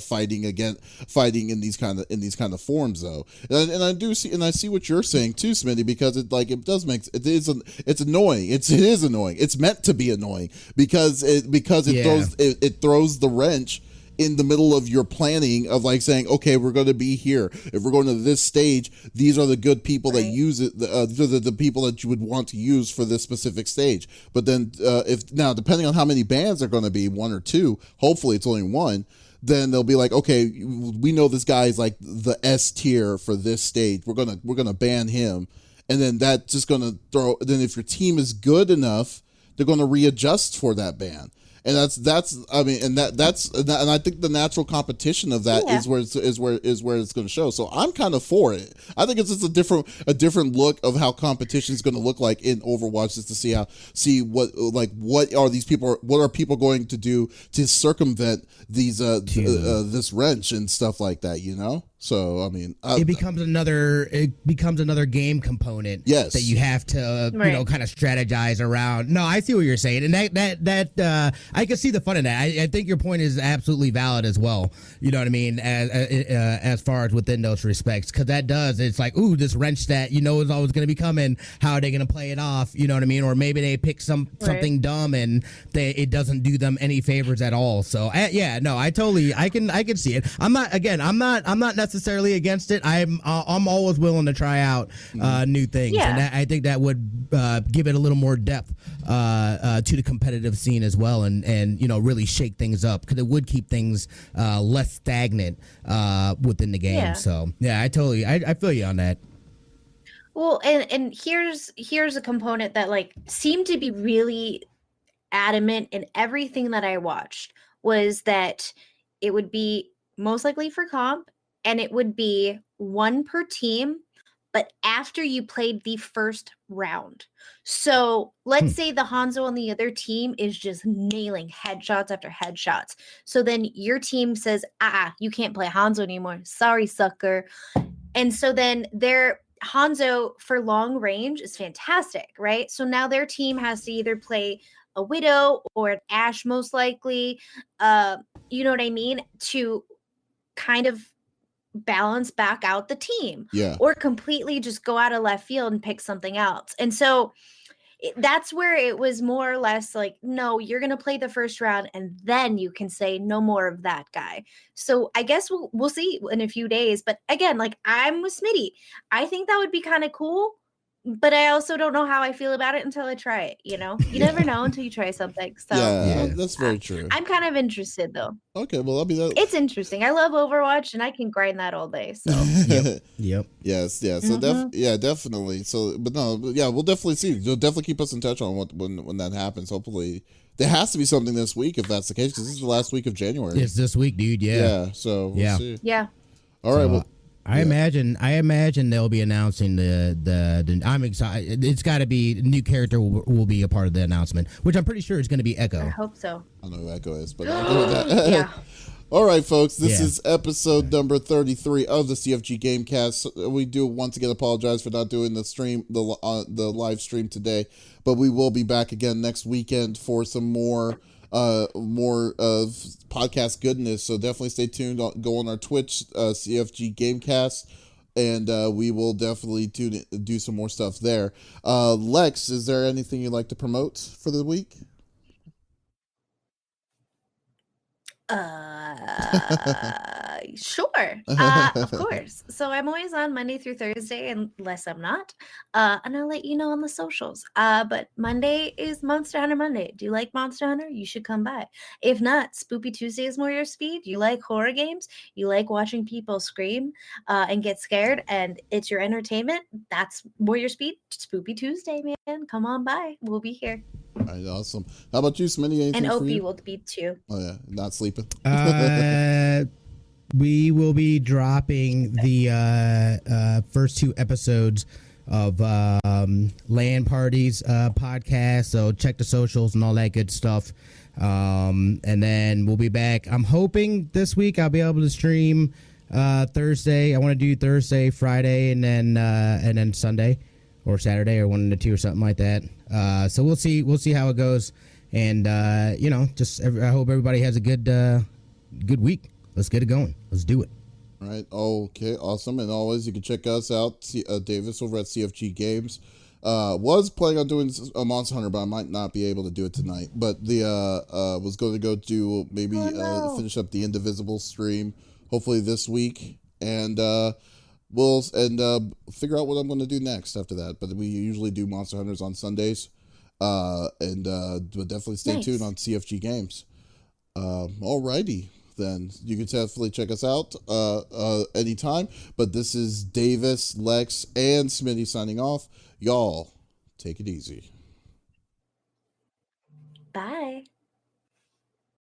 fighting in these kind of forms though, and I do see, and I see what you're saying too, Smitty, because it's annoying. It is annoying. It's meant to be annoying because it throws the wrench in the middle of your planning of like saying, okay, we're going to be here. If we're going to this stage, these are the good people that use it. These are the people that you would want to use for this specific stage. But then depending on how many bans are going to be, 1 or 2, hopefully it's only 1, then they'll be like, okay, we know this guy is like the S tier for this stage. We're going to ban him. And then that's just going to then if your team is good enough, they're going to readjust for that ban. And I think the natural competition of that is where it's going to show. So I'm kind of for it. I think it's just a different look of how competition is going to look like in Overwatch, just to see what are people going to do to circumvent these this wrench and stuff like that, So I mean, it becomes another game component Yes. that you have to kind of strategize around. No, I see what you're saying, and that I can see the fun in that. I think your point is absolutely valid as well. You know what I mean, as far as within those respects, because it's like, ooh, this wrench that is always going to be coming. How are they going to play it off? You know what I mean? Or maybe they pick something dumb and it doesn't do them any favors at all. So I can see it. I'm not necessarily against it. I'm always willing to try out new things, and I think that would give it a little more depth to the competitive scene as well, and really shake things up, because it would keep things less stagnant within the game. Yeah. So I feel you on that. Well, and here's a component that like seemed to be really adamant in everything that I watched, was that it would be most likely for comp, and it would be one per team, but after you played the first round. So let's say the Hanzo on the other team is just nailing headshots after headshots. So then your team says, you can't play Hanzo anymore. Sorry, sucker. And so then their Hanzo for long range is fantastic, right? So now their team has to either play a Widow or an Ashe, most likely, you know what I mean, to kind of balance back out the team, or completely just go out of left field and pick something else. And so that's where it was more or less like, no, you're going to play the first round and then you can say no more of that guy. So I guess we'll see in a few days. But again, like, I'm with Smitty. I think that would be kind of cool, but I also don't know how I feel about it until I try it. You never know until you try something. So that's very true. I'm kind of interested though. Okay, well, it's interesting. I love Overwatch and I can grind that all day. So Yep. Yes. So definitely. So, but no, we'll definitely see. You'll definitely keep us in touch on when that happens. Hopefully, there has to be something this week if that's the case, because this is the last week of January. It's this week, dude. Yeah. So we'll see. Yeah. All right. Well. I imagine they'll be announcing the I'm excited. It's got to be a new character will be a part of the announcement, which I'm pretty sure is going to be Echo. I hope so. I don't know who Echo is, but I'll go with that. Yeah. All right, folks. This is episode number 33 of the CFG Gamecast. We do once again apologize for not doing the stream, the live stream today, but we will be back again next weekend for some more of podcast goodness. So definitely stay tuned. Go on our Twitch, CFG Gamecast, and we will definitely do some more stuff there. Lex, is there anything you'd like to promote for the week? Sure. Of course. So I'm always on Monday through Thursday, unless I'm not. And I'll let you know on the socials. But Monday is Monster Hunter Monday. Do you like Monster Hunter? You should come by. If not, Spoopy Tuesday is more your speed. You like horror games? You like watching people scream and get scared, and it's your entertainment? That's more your speed. Spoopy Tuesday, man. Come on by. We'll be here. All right, awesome. How about you, Smitty? Anything and for Opie you? will be too. Oh yeah, not sleeping. We will be dropping the first two episodes of LAN Parties podcast. So check the socials and all that good stuff. And then we'll be back. I'm hoping this week I'll be able to stream Thursday. I want to do Thursday, Friday, and then Sunday or Saturday, or one of the two or something like that. So we'll see. We'll see how it goes. And I hope everybody has a good week. Let's get it going. Let's do it. All right. Okay. Awesome. And always, you can check us out, Davis over at CFG Games. Was planning on doing a Monster Hunter, but I might not be able to do it tonight. But was going to go do maybe finish up the Indivisible stream, hopefully this week, and we'll figure out what I'm going to do next after that. But we usually do Monster Hunters on Sundays, and we'll definitely stay tuned on CFG Games. Alrighty. Then you can definitely check us out anytime. But this is Davis, Lex, and Smitty signing off. Y'all, take it easy.